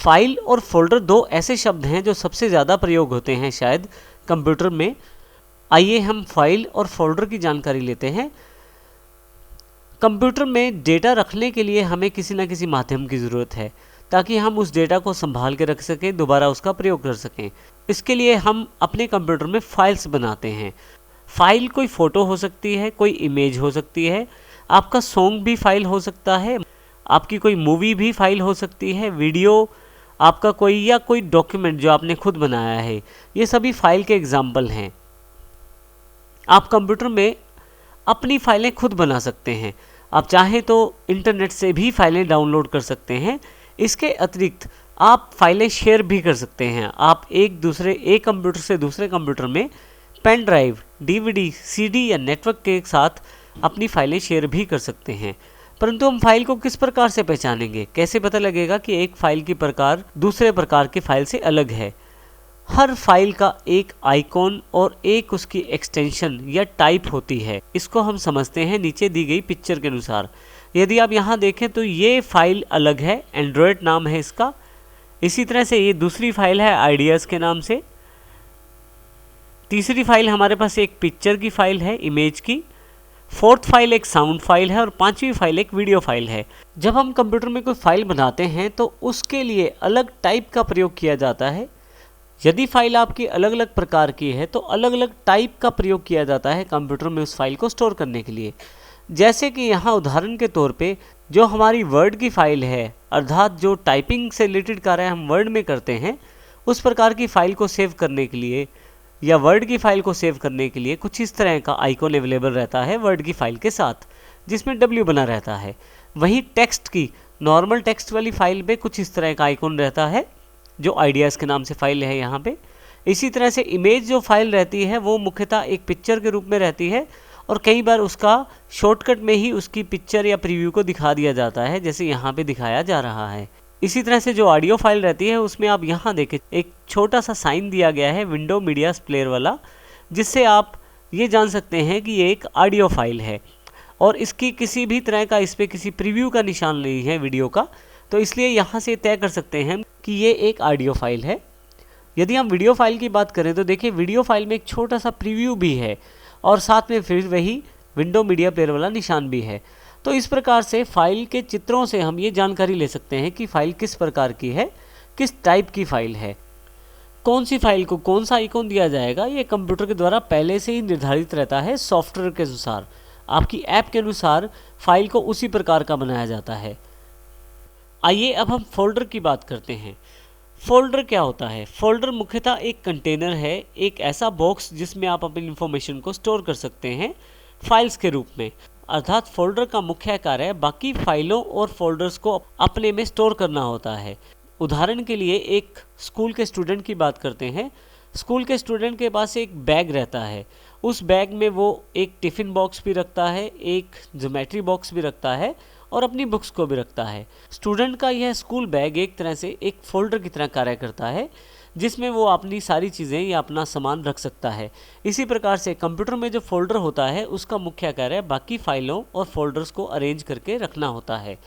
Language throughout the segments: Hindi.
फाइल और फोल्डर दो ऐसे शब्द हैं जो सबसे ज़्यादा प्रयोग होते हैं शायद कंप्यूटर में। आइए हम फाइल और फोल्डर की जानकारी लेते हैं। कंप्यूटर में डेटा रखने के लिए हमें किसी न किसी माध्यम की ज़रूरत है ताकि हम उस डेटा को संभाल के रख सकें, दोबारा उसका प्रयोग कर सकें। इसके लिए हम अपने कंप्यूटर में फाइल्स बनाते हैं। फाइल कोई फ़ोटो हो सकती है, कोई इमेज हो सकती है, आपका सॉन्ग भी फाइल हो सकता है, आपकी कोई मूवी भी फाइल हो सकती है, वीडियो आपका कोई या कोई डॉक्यूमेंट जो आपने खुद बनाया है, ये सभी फाइल के एग्जाम्पल हैं। आप कंप्यूटर में अपनी फाइलें खुद बना सकते हैं। आप चाहें तो इंटरनेट से भी फाइलें डाउनलोड कर सकते हैं। इसके अतिरिक्त आप फाइलें शेयर भी कर सकते हैं। आप एक कंप्यूटर से दूसरे कंप्यूटर में पेन ड्राइव, डीवीडी, सीडी या नेटवर्क के साथ अपनी फाइलें शेयर भी कर सकते हैं। परंतु हम फाइल को किस प्रकार से पहचानेंगे? कैसे पता लगेगा कि एक फाइल की प्रकार दूसरे प्रकार की फाइल से अलग है? हर फाइल का एक आइकॉन और एक उसकी एक्सटेंशन या टाइप होती है। इसको हम समझते हैं नीचे दी गई पिक्चर के अनुसार। यदि आप यहाँ देखें तो ये फाइल अलग है, एंड्रॉयड नाम है इसका। इसी तरह से ये दूसरी फाइल है आइडियाज़ के नाम से। तीसरी फाइल हमारे पास एक पिक्चर की फाइल है, इमेज की। फोर्थ फाइल एक साउंड फाइल है और पांचवी फाइल एक वीडियो फाइल है। जब हम कंप्यूटर में कोई फाइल बनाते हैं तो उसके लिए अलग टाइप का प्रयोग किया जाता है। यदि फाइल आपकी अलग अलग प्रकार की है तो अलग अलग टाइप का प्रयोग किया जाता है कंप्यूटर में उस फाइल को स्टोर करने के लिए। जैसे कि यहाँ उदाहरण के तौर पे जो हमारी वर्ड की फाइल है, अर्थात जो टाइपिंग से रिलेटेड कार्य हम वर्ड में करते हैं, उस प्रकार की फाइल को सेव करने के लिए या वर्ड की फाइल को सेव करने के लिए कुछ इस तरह का आइकॉन अवेलेबल रहता है वर्ड की फाइल के साथ, जिसमें W बना रहता है। वहीं टेक्स्ट की नॉर्मल टेक्स्ट वाली फाइल पे कुछ इस तरह का आइकॉन रहता है जो आइडियाज़ के नाम से फाइल है यहाँ पे। इसी तरह से इमेज जो फाइल रहती है वो मुख्यतः एक पिक्चर के रूप में रहती है और कई बार उसका शॉर्टकट में ही उसकी पिक्चर या प्रीव्यू को दिखा दिया जाता है, जैसे यहाँ पे दिखाया जा रहा है। इसी तरह से जो ऑडियो फाइल रहती है उसमें आप यहाँ देखें एक छोटा सा साइन दिया गया है विंडो मीडिया प्लेयर वाला, जिससे आप ये जान सकते हैं कि ये एक ऑडियो फाइल है और इसकी किसी भी तरह का इस पर किसी प्रीव्यू का निशान नहीं है वीडियो का, तो इसलिए यहाँ से तय कर सकते हैं कि ये एक ऑडियो फाइल है। यदि हम वीडियो फाइल की बात करें तो देखिए वीडियो फाइल में एक छोटा सा प्रीव्यू भी है और साथ में फिर वही विंडो मीडिया प्लेयर वाला निशान भी है। तो इस प्रकार से फाइल के चित्रों से हम ये जानकारी ले सकते हैं कि फाइल किस प्रकार की है, किस टाइप की फाइल है। कौन सी फाइल को कौन सा आइकॉन दिया जाएगा ये कंप्यूटर के द्वारा पहले से ही निर्धारित रहता है सॉफ्टवेयर के अनुसार। आपकी ऐप के अनुसार फाइल को उसी प्रकार का बनाया जाता है। आइए अब हम फोल्डर की बात करते हैं। फोल्डर क्या होता है? फोल्डर मुख्यतः एक कंटेनर है, एक ऐसा बॉक्स जिसमें आप अपनी इंफॉर्मेशन को स्टोर कर सकते हैं फाइल्स के रूप में। अर्थात फोल्डर का मुख्य कार्य बाकी फाइलों और फोल्डर्स को अपने में स्टोर करना होता है। उदाहरण के लिए एक स्कूल के स्टूडेंट की बात करते हैं। स्कूल के स्टूडेंट के पास एक बैग रहता है, उस बैग में वो एक टिफ़िन बॉक्स भी रखता है, एक ज्योमेट्री बॉक्स भी रखता है और अपनी बुक्स को भी रखता है। स्टूडेंट का यह स्कूल बैग एक तरह से एक फोल्डर की तरह कार्य करता है जिसमें वो अपनी सारी चीज़ें या अपना सामान रख सकता है। इसी प्रकार से कंप्यूटर में जो फोल्डर होता है उसका मुख्य कार्य बाकी फाइलों और फोल्डर्स को अरेंज करके रखना होता है।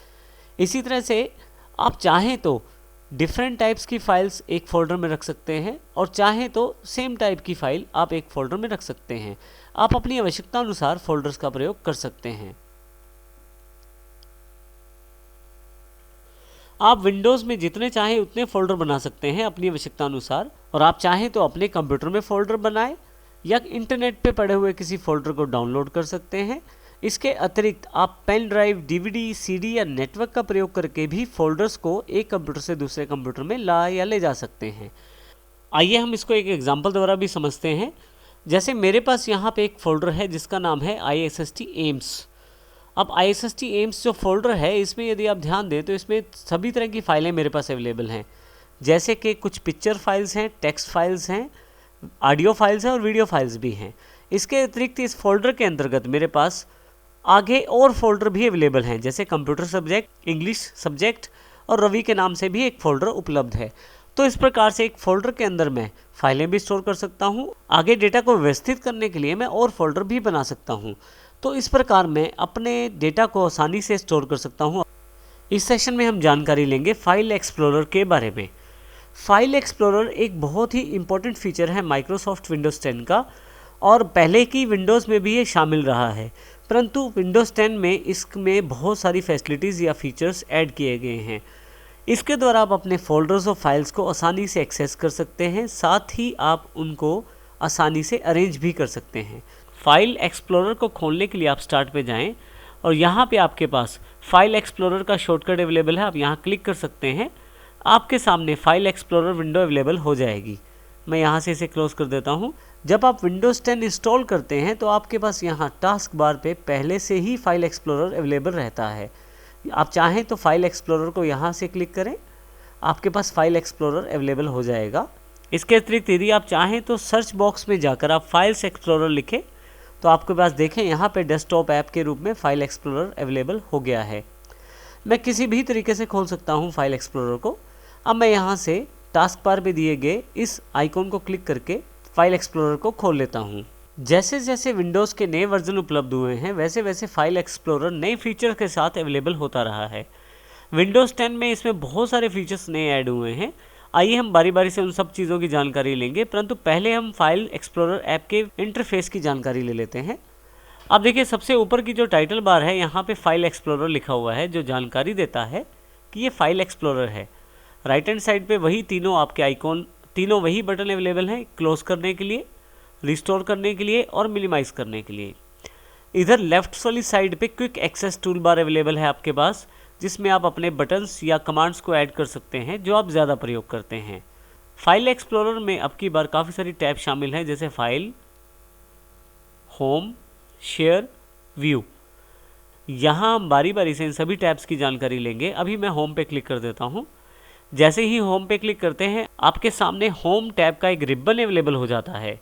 इसी तरह से आप चाहें तो डिफरेंट टाइप्स की फाइल्स एक फोल्डर में रख सकते हैं और चाहें तो सेम टाइप की फाइल आप एक फोल्डर में रख सकते हैं। आप अपनी आवश्यकता अनुसार फोल्डर्स का प्रयोग कर सकते हैं। आप विंडोज़ में जितने चाहें उतने फ़ोल्डर बना सकते हैं अपनी आवश्यकता अनुसार, और आप चाहें तो अपने कंप्यूटर में फ़ोल्डर बनाएं या इंटरनेट पे पड़े हुए किसी फ़ोल्डर को डाउनलोड कर सकते हैं। इसके अतिरिक्त आप पेन ड्राइव, डीवीडी, सीडी या नेटवर्क का प्रयोग करके भी फ़ोल्डर्स को एक कंप्यूटर से दूसरे कंप्यूटर में ला या ले जा सकते हैं। आइए हम इसको एक एग्जाम्पल द्वारा भी समझते हैं। जैसे मेरे पास यहाँ पे एक फ़ोल्डर है जिसका नाम है ISST एम्स। अब ISST एम्स जो फोल्डर है इसमें यदि आप ध्यान दें तो इसमें सभी तरह की फ़ाइलें मेरे पास अवेलेबल हैं, जैसे कि कुछ पिक्चर फाइल्स हैं, टेक्स्ट फाइल्स हैं, ऑडियो फाइल्स हैं और वीडियो फाइल्स भी हैं। इसके अतिरिक्त इस फोल्डर के अंतर्गत मेरे पास आगे और फोल्डर भी अवेलेबल हैं, जैसे कंप्यूटर सब्जेक्ट, इंग्लिश सब्जेक्ट और रवि के नाम से भी एक फ़ोल्डर उपलब्ध है। तो इस प्रकार से एक फ़ोल्डर के अंदर मैं फाइलें भी स्टोर कर सकता हूँ। आगे डेटा को व्यवस्थित करने के लिए मैं और फोल्डर भी बना सकता हूँ। तो इस प्रकार मैं अपने डेटा को आसानी से स्टोर कर सकता हूँ। इस सेशन में हम जानकारी लेंगे फाइल एक्सप्लोरर के बारे में। फाइल एक्सप्लोरर एक बहुत ही इम्पोर्टेंट फीचर है माइक्रोसॉफ्ट विंडोज़ 10 का, और पहले की विंडोज़ में भी ये शामिल रहा है, परंतु विंडोज़ 10 में इसमें बहुत सारी फैसिलिटीज़ या फीचर्स ऐड किए गए हैं। इसके द्वारा आप अपने फोल्डर्स और फाइल्स को आसानी से एक्सेस कर सकते हैं, साथ ही आप उनको आसानी से अरेंज भी कर सकते हैं। फाइल एक्सप्लोरर को खोलने के लिए आप स्टार्ट पे जाएं और यहाँ पे आपके पास फाइल एक्सप्लोरर का शॉर्टकट अवेलेबल है, आप यहाँ क्लिक कर सकते हैं। आपके सामने फाइल एक्सप्लोरर विंडो अवेलेबल हो जाएगी। मैं यहाँ से इसे क्लोज कर देता हूँ। जब आप विंडोज़ 10 इंस्टॉल करते हैं तो आपके पास यहाँ टास्क बार पे पहले से ही फाइल एक्सप्लोरर अवेलेबल रहता है। आप चाहें तो फाइल एक्सप्लोरर को यहाँ से क्लिक करें, आपके पास फाइल एक्सप्लोरर अवेलेबल हो जाएगा। इसके अतिरिक्त यदि आप चाहें तो सर्च बॉक्स में जाकर आप फाइल्स एक्सप्लोरर लिखें तो आपके पास देखें यहाँ पे डेस्कटॉप ऐप के रूप में फाइल एक्सप्लोरर अवेलेबल हो गया है। मैं किसी भी तरीके से खोल सकता हूँ फाइल एक्सप्लोरर को। अब मैं यहाँ से टास्क बार पे दिए गए इस आइकॉन को क्लिक करके फाइल एक्सप्लोरर को खोल लेता हूँ। जैसे जैसे विंडोज़ के नए वर्जन उपलब्ध हुए हैं वैसे वैसे फाइल एक्सप्लोरर नए फीचर के साथ अवेलेबल होता रहा है। विंडोज़ 10 में इसमें बहुत सारे फीचर्स नए ऐड हुए हैं। आइए हम बारी बारी से उन सब चीज़ों की जानकारी लेंगे, परंतु पहले हम फाइल एक्सप्लोरर ऐप के इंटरफेस की जानकारी ले लेते हैं। अब देखिए सबसे ऊपर की जो टाइटल बार है यहाँ पे फाइल एक्सप्लोरर लिखा हुआ है, जो जानकारी देता है कि ये फाइल एक्सप्लोरर है। राइट हैंड साइड पे वही तीनों आपके आइकॉन, तीनों वही बटन अवेलेबल हैं क्लोज करने के लिए, रिस्टोर करने के लिए और मिनिमाइज़ करने के लिए। इधर लेफ्ट वाली साइड पे quick access tool bar available है आपके पास, जिसमें आप अपने बटन्स या कमांड्स को ऐड कर सकते हैं जो आप ज़्यादा प्रयोग करते हैं। फाइल एक्सप्लोरर में अब की बार काफ़ी सारी टैब शामिल हैं, जैसे फाइल, होम, शेयर, व्यू। यहाँ हम बारी बारी से इन सभी टैब्स की जानकारी लेंगे। अभी मैं होम पे क्लिक कर देता हूँ। जैसे ही होम पे क्लिक करते हैं आपके सामने होम टैब का एक रिबन अवेलेबल हो जाता है।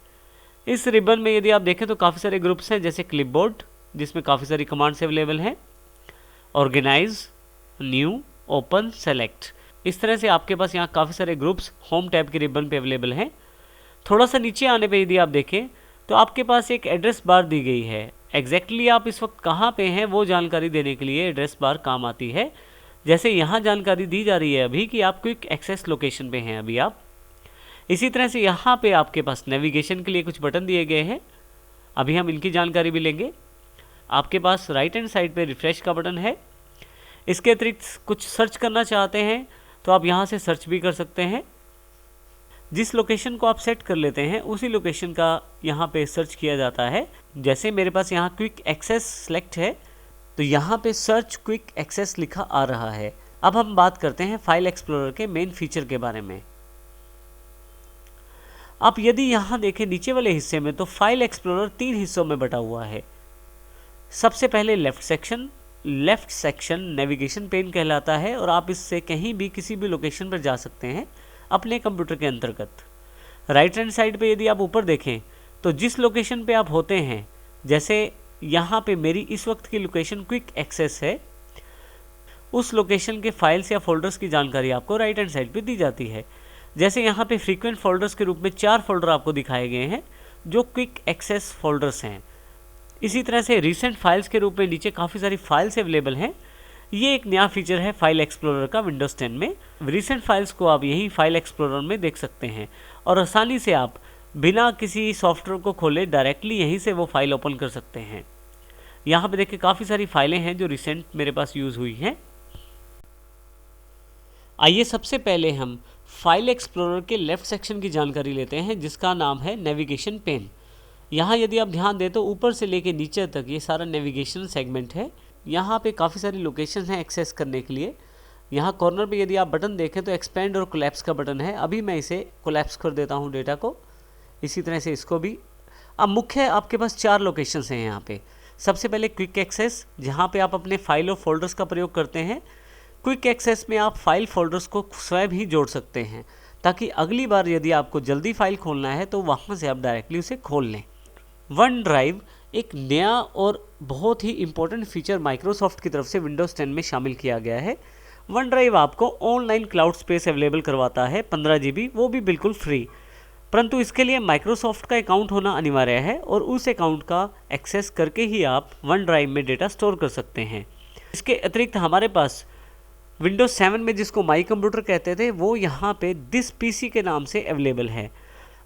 इस रिबन में यदि आप देखें तो काफ़ी सारे ग्रुप्स हैं, जैसे क्लिपबोर्ड जिसमें काफ़ी सारी कमांड्स अवेलेबल हैं, ऑर्गेनाइज, न्यू, ओपन, सेलेक्ट। इस तरह से आपके पास यहाँ काफ़ी सारे ग्रुप्स होम टैब के रिबन पे अवेलेबल हैं। थोड़ा सा नीचे आने पे यदि आप देखें तो आपके पास एक एड्रेस बार दी गई है। एग्जैक्टली आप इस वक्त कहाँ पे हैं वो जानकारी देने के लिए एड्रेस बार काम आती है। जैसे यहाँ जानकारी दी जा रही है अभी कि आप क्विक एक्सेस लोकेशन पे हैं अभी आप। इसी तरह से यहाँ पे आपके पास नेविगेशन के लिए कुछ बटन दिए गए हैं, अभी हम इनकी जानकारी भी लेंगे। आपके पास राइट हैंड साइड पे रिफ्रेश का बटन है। इसके अतिरिक्त कुछ सर्च करना चाहते हैं तो आप यहाँ से सर्च भी कर सकते हैं। जिस लोकेशन को आप सेट कर लेते हैं उसी लोकेशन का यहाँ पे सर्च किया जाता है। जैसे मेरे पास यहाँ क्विक एक्सेस सेलेक्ट है तो यहाँ पे सर्च क्विक एक्सेस लिखा आ रहा है। अब हम बात करते हैं फाइल एक्सप्लोरर के मेन फीचर के बारे में। आप यदि यहाँ देखें नीचे वाले हिस्से में तो फाइल एक्सप्लोरर 3 हिस्सों में बटा हुआ है। सबसे पहले लेफ्ट सेक्शन नेविगेशन पेन कहलाता है और आप इससे कहीं भी किसी भी लोकेशन पर जा सकते हैं अपने कंप्यूटर के अंतर्गत। राइट हैंड साइड पे यदि आप ऊपर देखें तो जिस लोकेशन पे आप होते हैं, जैसे यहाँ पे मेरी इस वक्त की लोकेशन क्विक एक्सेस है, उस लोकेशन के फाइल्स या फोल्डर्स की जानकारी आपको राइट हैंड साइड पे दी जाती है। जैसे यहाँ पे फ्रीक्वेंट फोल्डर्स के रूप में 4 फोल्डर आपको दिखाए गए हैं जो क्विक एक्सेस फोल्डर्स हैं। इसी तरह से रीसेंट फाइल्स के रूप में नीचे काफ़ी सारी फाइल्स अवेलेबल हैं। ये एक नया फीचर है फाइल एक्सप्लोरर का विंडोज़ 10 में। रीसेंट फाइल्स को आप यही फाइल एक्सप्लोरर में देख सकते हैं और आसानी से आप बिना किसी सॉफ्टवेयर को खोले डायरेक्टली यहीं से वो फाइल ओपन कर सकते हैं। यहाँ पे देखिए काफ़ी सारी फाइलें हैं जो रिसेंट मेरे पास यूज़ हुई हैं। आइए सबसे पहले हम फाइल एक्सप्लोरर के लेफ्ट सेक्शन की जानकारी लेते हैं, जिसका नाम है नेविगेशन पेन। यहाँ यदि आप ध्यान दें तो ऊपर से लेके नीचे तक ये सारा नेविगेशन सेगमेंट है। यहाँ पे काफ़ी सारी लोकेशन हैं एक्सेस करने के लिए। यहाँ कॉर्नर पे यदि आप बटन देखें तो एक्सपेंड और कोलैप्स का बटन है। अभी मैं इसे कोलैप्स कर देता हूँ डेटा को। इसी तरह से इसको भी। अब मुख्य आपके पास 4 लोकेशंस हैं यहाँ पे। सबसे पहले क्विक एक्सेस, जहाँ पे आप अपने फाइल और फोल्डर्स का प्रयोग करते हैं। क्विक एक्सेस में आप फाइल फोल्डर्स को स्वयं ही जोड़ सकते हैं ताकि अगली बार यदि आपको जल्दी फाइल खोलना है तो वहाँ से आप डायरेक्टली उसे खोल लें। वन ड्राइव एक नया और बहुत ही इम्पोर्टेंट फीचर माइक्रोसॉफ्ट की तरफ से विंडोज़ 10 में शामिल किया गया है। वन ड्राइव आपको ऑनलाइन क्लाउड स्पेस अवेलेबल करवाता है 15 GB, वो भी बिल्कुल फ्री। परंतु इसके लिए माइक्रोसॉफ्ट का अकाउंट होना अनिवार्य है और उस अकाउंट का एक्सेस करके ही आप वन ड्राइव में डेटा स्टोर कर सकते हैं। इसके अतिरिक्त हमारे पास विंडोज 7 में जिसको माई कंप्यूटर कहते थे वो यहाँ पे दिस पीसी के नाम से अवेलेबल है।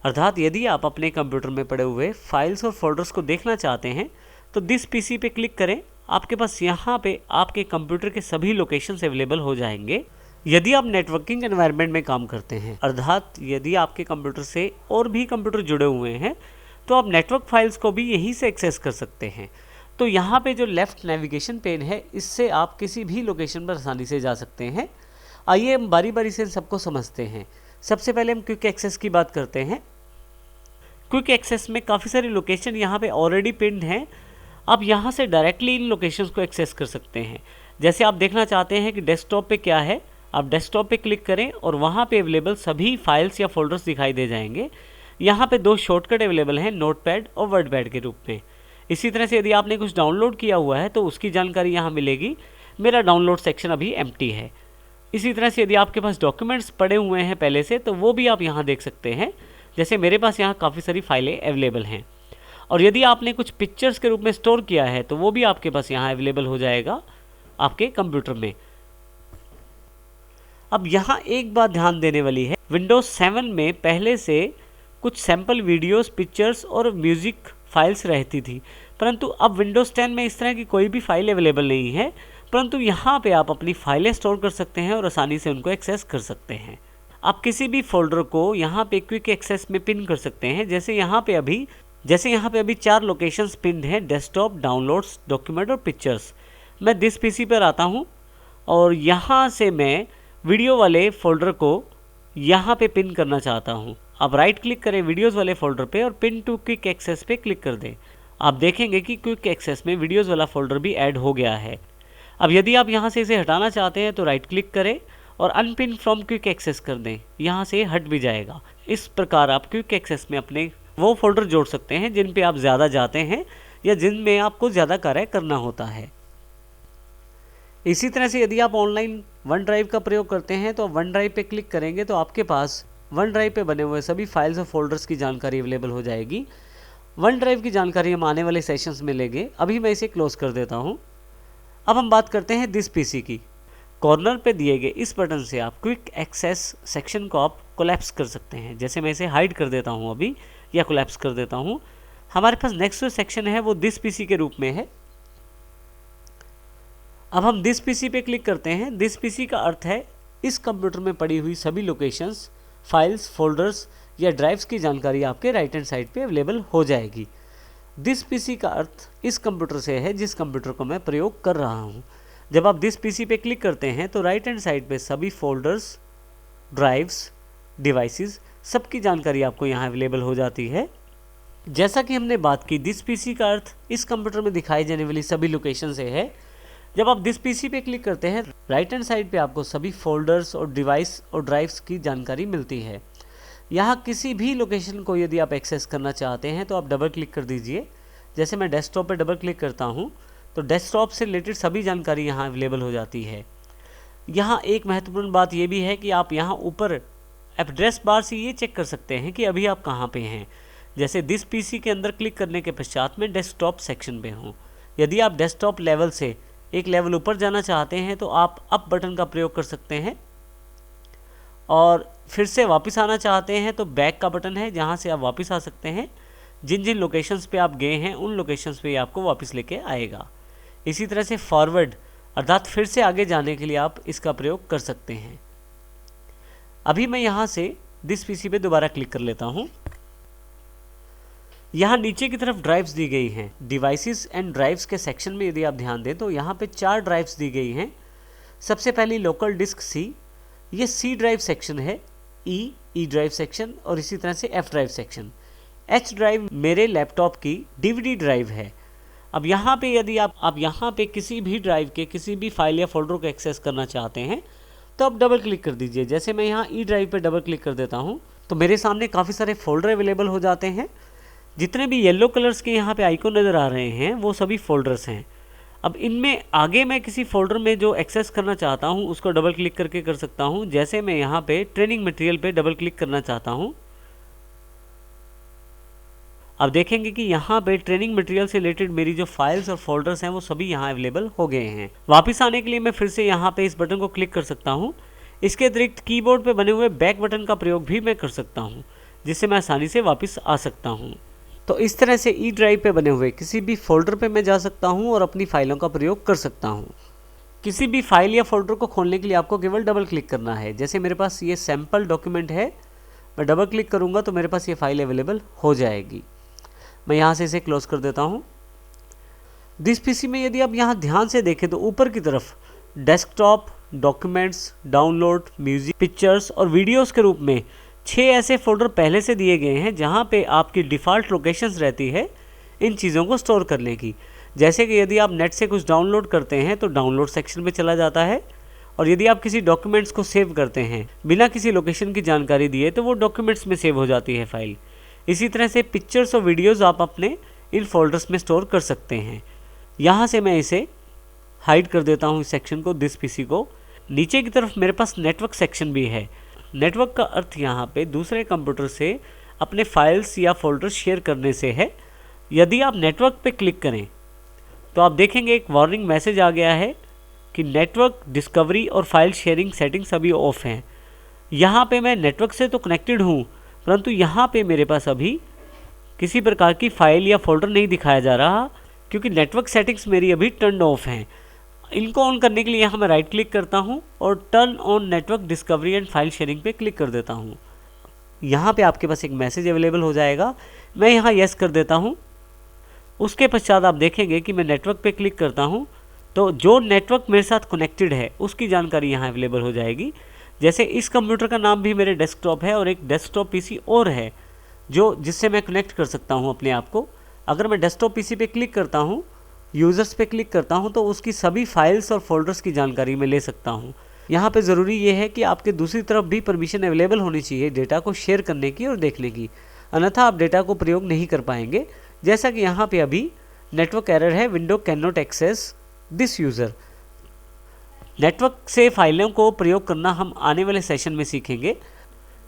अर्थात यदि आप अपने कंप्यूटर में पड़े हुए फाइल्स और फोल्डर्स को देखना चाहते हैं तो दिस पीसी पे क्लिक करें, आपके पास यहाँ पे आपके कंप्यूटर के सभी लोकेशंस अवेलेबल हो जाएंगे। यदि आप नेटवर्किंग एनवायरनमेंट में काम करते हैं, अर्थात यदि आपके कंप्यूटर से और भी कंप्यूटर जुड़े हुए हैं, तो आप नेटवर्क फाइल्स को भी यहीं से एक्सेस कर सकते हैं। तो यहाँ पे जो लेफ़्ट नेविगेशन पेन है, इससे आप किसी भी लोकेशन पर आसानी से जा सकते हैं। आइए हम बारी बारी से सबको समझते हैं। सबसे पहले हम क्विक एक्सेस की बात करते हैं। क्विक एक्सेस में काफ़ी सारी लोकेशन यहाँ पे ऑलरेडी पिन्ड हैं। आप यहाँ से डायरेक्टली इन लोकेशंस को एक्सेस कर सकते हैं। जैसे आप देखना चाहते हैं कि डेस्कटॉप पे क्या है, आप डेस्कटॉप पे क्लिक करें और वहाँ पे अवेलेबल सभी फाइल्स या फोल्डर्स दिखाई दे जाएंगे। यहाँ पे 2 शॉर्टकट अवेलेबल हैं, नोटपैड और वर्डपैड के रूप में। इसी तरह से यदि आपने कुछ डाउनलोड किया हुआ है तो उसकी जानकारी यहाँ मिलेगी। मेरा डाउनलोड सेक्शन अभी एम्प्टी है। इसी तरह से यदि आपके पास डॉक्यूमेंट्स पड़े हुए हैं पहले से, तो वो भी आप यहाँ देख सकते हैं। जैसे मेरे पास यहाँ काफ़ी सारी फाइलें अवेलेबल हैं। और यदि आपने कुछ पिक्चर्स के रूप में स्टोर किया है तो वो भी आपके पास यहाँ अवेलेबल हो जाएगा आपके कंप्यूटर में। अब यहाँ एक बात ध्यान देने वाली है, विंडोज 7 में पहले से कुछ सैम्पल वीडियोस, पिक्चर्स और म्यूज़िक फाइल्स रहती थी, परंतु अब विंडोज़ 10 में इस तरह की कोई भी फाइल अवेलेबल नहीं है। परंतु यहाँ पे आप अपनी फाइलें स्टोर कर सकते हैं और आसानी से उनको एक्सेस कर सकते हैं। आप किसी भी फोल्डर को यहाँ पे क्विक एक्सेस में पिन कर सकते हैं। जैसे यहाँ पे अभी 4 लोकेशंस पिन्ड हैं, डेस्कटॉप, डाउनलोड्स, डॉक्यूमेंट और पिक्चर्स। मैं दिस पीसी पर आता हूँ और यहाँ से मैं वीडियो वाले फोल्डर को यहाँ पे पिन करना चाहता हूँ। आप राइट क्लिक करें वीडियोज़ वाले फोल्डर पे और पिन टू क्विक एक्सेस पे क्लिक कर दें। आप देखेंगे कि क्विक एक्सेस में वीडियोज़ वाला फोल्डर भी ऐड हो गया है। अब यदि आप यहाँ से इसे हटाना चाहते हैं तो राइट क्लिक करें और अनपिन फ्रॉम क्विक एक्सेस कर दें, यहाँ से हट भी जाएगा। इस प्रकार आप क्विक एक्सेस में अपने वो फोल्डर जोड़ सकते हैं जिन पे आप ज़्यादा जाते हैं या जिनमें आपको ज़्यादा कार्य करना होता है। इसी तरह से यदि आप ऑनलाइन वन ड्राइव का प्रयोग करते हैं तो वन ड्राइव पे क्लिक करेंगे तो आपके पास वन ड्राइव पे बने हुए सभी फाइल्स और फोल्डर्स की जानकारी अवेलेबल हो जाएगी। वन ड्राइव की जानकारी हम आने वाले सेशंस में लेंगे। अभी मैं इसे क्लोज कर देता हूँ। अब हम बात करते हैं दिस पीसी की। कॉर्नर पे दिए गए इस बटन से आप क्विक एक्सेस सेक्शन को आप कोलैप्स कर सकते हैं। जैसे मैं इसे हाइड कर देता हूँ अभी, या कोलैप्स कर देता हूँ। हमारे पास नेक्स्ट जो सेक्शन है वो दिस पीसी के रूप में है। अब हम दिस पीसी पे क्लिक करते हैं। दिस पीसी का अर्थ है इस कंप्यूटर में पड़ी हुई सभी लोकेशंस, फाइल्स, फोल्डर्स या ड्राइव्स की जानकारी आपके राइट हैंड साइड पे अवेलेबल हो जाएगी। दिस पीसी का अर्थ इस कंप्यूटर से है जिस कंप्यूटर को मैं प्रयोग कर रहा हूँ। जब आप दिस पीसी पे क्लिक करते हैं तो राइट हैंड साइड पे सभी फोल्डर्स, ड्राइव्स, डिवाइसेस सबकी जानकारी आपको यहाँ अवेलेबल हो जाती है। जैसा कि हमने बात की, दिस पीसी का अर्थ इस कंप्यूटर में दिखाई जाने वाली सभी लोकेशन से है। जब आप दिस पीसी पे क्लिक करते हैं राइट हैंड साइड पे आपको सभी फोल्डर्स और डिवाइस और ड्राइव्स की जानकारी मिलती है। यहाँ किसी भी लोकेशन को यदि आप एक्सेस करना चाहते हैं तो आप डबल क्लिक कर दीजिए। जैसे मैं डेस्कटॉप पे डबल क्लिक करता हूँ तो डेस्कटॉप से रिलेटेड सभी जानकारी यहाँ अवेलेबल हो जाती है। यहाँ एक महत्वपूर्ण बात ये भी है कि आप यहाँ ऊपर एड्रेस बार से ये चेक कर सकते हैं कि अभी आप कहाँ पे हैं। जैसे दिस पीसी के अंदर क्लिक करने के पश्चात मैं डेस्कटॉप सेक्शन पे हूँ। यदि आप डेस्कटॉप लेवल से एक लेवल ऊपर जाना चाहते हैं तो आप अप बटन का प्रयोग कर सकते हैं, और फिर से वापस आना चाहते हैं तो बैक का बटन है जहां से आप वापस आ सकते हैं। जिन जिन लोकेशंस पे आप गए हैं उन लोकेशंस पे आपको वापस लेके आएगा। इसी तरह से फॉरवर्ड अर्थात फिर से आगे जाने के लिए आप इसका प्रयोग कर सकते हैं। अभी मैं यहाँ से दिस पीसी पे दोबारा क्लिक कर लेता हूँ। यहाँ नीचे की तरफ ड्राइव्स दी गई हैं। डिवाइसेस एंड ड्राइव्स के सेक्शन में यदि आप ध्यान दें तो यहाँ पे 4 ड्राइव्स दी गई हैं। सबसे पहली लोकल डिस्क सी, ये सी ड्राइव सेक्शन है, ई ड्राइव सेक्शन और इसी तरह से F drive section. H drive मेरे लैपटॉप की डीवीडी ड्राइव है। अब यहाँ पे यदि आप यहाँ पे किसी भी ड्राइव के किसी भी फाइल या फोल्डर को एक्सेस करना चाहते हैं तो आप डबल क्लिक कर दीजिए। जैसे मैं यहाँ ई ड्राइव पे डबल क्लिक कर देता हूँ तो मेरे सामने काफ़ी सारे फोल्डर अवेलेबल हो जाते हैं। जितने भी येलो कलर्स के यहाँ पे आइकॉन नज़र आ रहे हैं वो सभी फोल्डर्स हैं। अब इनमें आगे मैं किसी फोल्डर में जो एक्सेस करना चाहता हूँ उसको डबल क्लिक करके कर सकता हूँ। जैसे मैं यहाँ पे ट्रेनिंग मटेरियल पे डबल क्लिक करना चाहता हूँ। अब देखेंगे कि यहाँ पे ट्रेनिंग मटेरियल से रिलेटेड मेरी जो फाइल्स और फोल्डर्स हैं वो सभी यहाँ अवेलेबल हो गए हैं। वापस आने के लिए मैं फिर से यहाँ पे इस बटन को क्लिक कर सकता हूँ। इसके अतिरिक्त कीबोर्ड पे बने हुए बैक बटन का प्रयोग भी मैं कर सकता हूँ, जिससे मैं आसानी से वापस आ सकता हूँ। तो इस तरह से ई ड्राइव पे बने हुए किसी भी फोल्डर पे मैं जा सकता हूँ और अपनी फाइलों का प्रयोग कर सकता हूँ। किसी भी फाइल या फोल्डर को खोलने के लिए आपको केवल डबल क्लिक करना है। जैसे मेरे पास ये सैम्पल डॉक्यूमेंट है, मैं डबल क्लिक करूँगा तो मेरे पास ये फाइल अवेलेबल हो जाएगी। मैं यहाँ से इसे क्लोज कर देता हूँ। दिस पीसी में यदि आप यहाँ ध्यान से देखें तो ऊपर की तरफ desktop, documents, download, music, pictures और वीडियोस के रूप में 6 ऐसे फोल्डर पहले से दिए गए हैं जहाँ पे आपकी डिफ़ॉल्ट लोकेशंस रहती है इन चीज़ों को स्टोर करने की। जैसे कि यदि आप नेट से कुछ डाउनलोड करते हैं तो डाउनलोड सेक्शन में चला जाता है, और यदि आप किसी डॉक्यूमेंट्स को सेव करते हैं बिना किसी लोकेशन की जानकारी दिए तो वो डॉक्यूमेंट्स में सेव हो जाती है फाइल। इसी तरह से पिक्चर्स और वीडियोज़ आप अपने इन फोल्डर्स में स्टोर कर सकते हैं। यहाँ से मैं इसे हाइड कर देता हूँ, इस सेक्शन को, दिस पीसी को। नीचे की तरफ मेरे पास नेटवर्क सेक्शन भी है। नेटवर्क का अर्थ यहाँ पे दूसरे कंप्यूटर से अपने फाइल्स या फोल्डर्स शेयर करने से है। यदि आप नेटवर्क पे क्लिक करें तो आप देखेंगे एक वार्निंग मैसेज आ गया है कि नेटवर्क डिस्कवरी और फाइल शेयरिंग सेटिंग सभी ऑफ हैं। यहाँ पे मैं नेटवर्क से तो कनेक्टेड हूँ, परंतु यहाँ पे मेरे पास अभी किसी प्रकार की फाइल या फोल्डर नहीं दिखाया जा रहा, क्योंकि नेटवर्क सेटिंग्स मेरी अभी टर्न ऑफ हैं। इनको ऑन करने के लिए यहाँ मैं राइट क्लिक करता हूँ और turn on network discovery and file sharing पे क्लिक कर देता हूँ। यहाँ पे आपके पास एक मैसेज अवेलेबल हो जाएगा। मैं यहाँ यस कर देता हूँ। उसके पश्चात आप देखेंगे कि मैं नेटवर्क पे क्लिक करता हूँ तो जो नेटवर्क मेरे साथ कनेक्टेड है उसकी जानकारी यहाँ अवेलेबल हो जाएगी। जैसे इस कंप्यूटर का नाम भी मेरे डेस्कटॉप है और एक डेस्कटॉप पीसी और है जिससे मैं कनेक्ट कर सकता हूँ अपने आप को। अगर मैं डेस्कटॉप पीसी पे क्लिक करता हूँ, यूज़र्स पे क्लिक करता हूँ, तो उसकी सभी फाइल्स और फोल्डर्स की जानकारी मैं ले सकता हूँ। यहाँ पे ज़रूरी ये है कि आपके दूसरी तरफ भी परमिशन अवेलेबल होनी चाहिए डेटा को शेयर करने की और देखने की, अन्यथा आप डेटा को प्रयोग नहीं कर पाएंगे। जैसा कि यहाँ पे अभी नेटवर्क एरर है, window can not access this user. Network से फाइलों को प्रयोग करना हम आने वाले सेशन में सीखेंगे,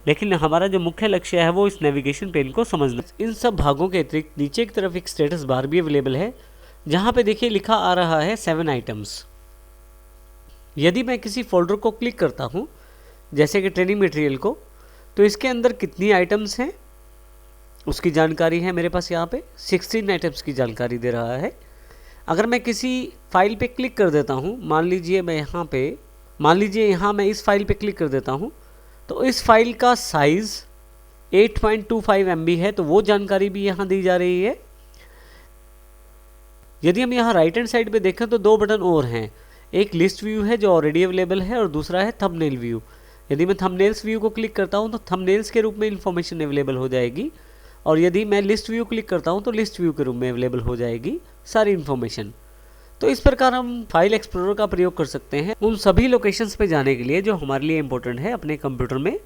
लेकिन हमारा जो मुख्य लक्ष्य है वो इस नेविगेशन पेन को समझना। इन सब भागों के अतिरिक्त नीचे की तरफ एक स्टेटस बार भी अवेलेबल है, जहाँ पे देखिए लिखा आ रहा है 7 आइटम्स। यदि मैं किसी फोल्डर को क्लिक करता हूँ, जैसे कि ट्रेनिंग मटेरियल को, तो इसके अंदर कितनी आइटम्स हैं उसकी जानकारी है मेरे पास। यहाँ पे 16 आइटम्स की जानकारी दे रहा है। अगर मैं किसी फाइल पे क्लिक कर देता हूँ, मान लीजिए यहाँ मैं इस फाइल पे क्लिक कर देता हूँ, तो इस फाइल का साइज़ 8.25 MB है, तो वो जानकारी भी यहाँ दी जा रही है। यदि हम यहाँ राइट हैंड साइड पे देखें तो 2 बटन और हैं। एक लिस्ट व्यू है जो ऑलरेडी अवेलेबल है और दूसरा है थंबनेल व्यू। यदि मैं थंबनेल्स व्यू को क्लिक करता हूँ तो थंबनेल्स के रूप में इन्फॉर्मेशन अवेलेबल हो जाएगी, और यदि मैं लिस्ट व्यू क्लिक करता हूँ तो लिस्ट व्यू के रूप में अवेलेबल हो जाएगी सारी इन्फॉर्मेशन। तो इस प्रकार हम फाइल एक्सप्लोरर का प्रयोग कर सकते हैं उन सभी लोकेशंस पे जाने के लिए जो हमारे लिए इंपॉर्टेंट है अपने कंप्यूटर में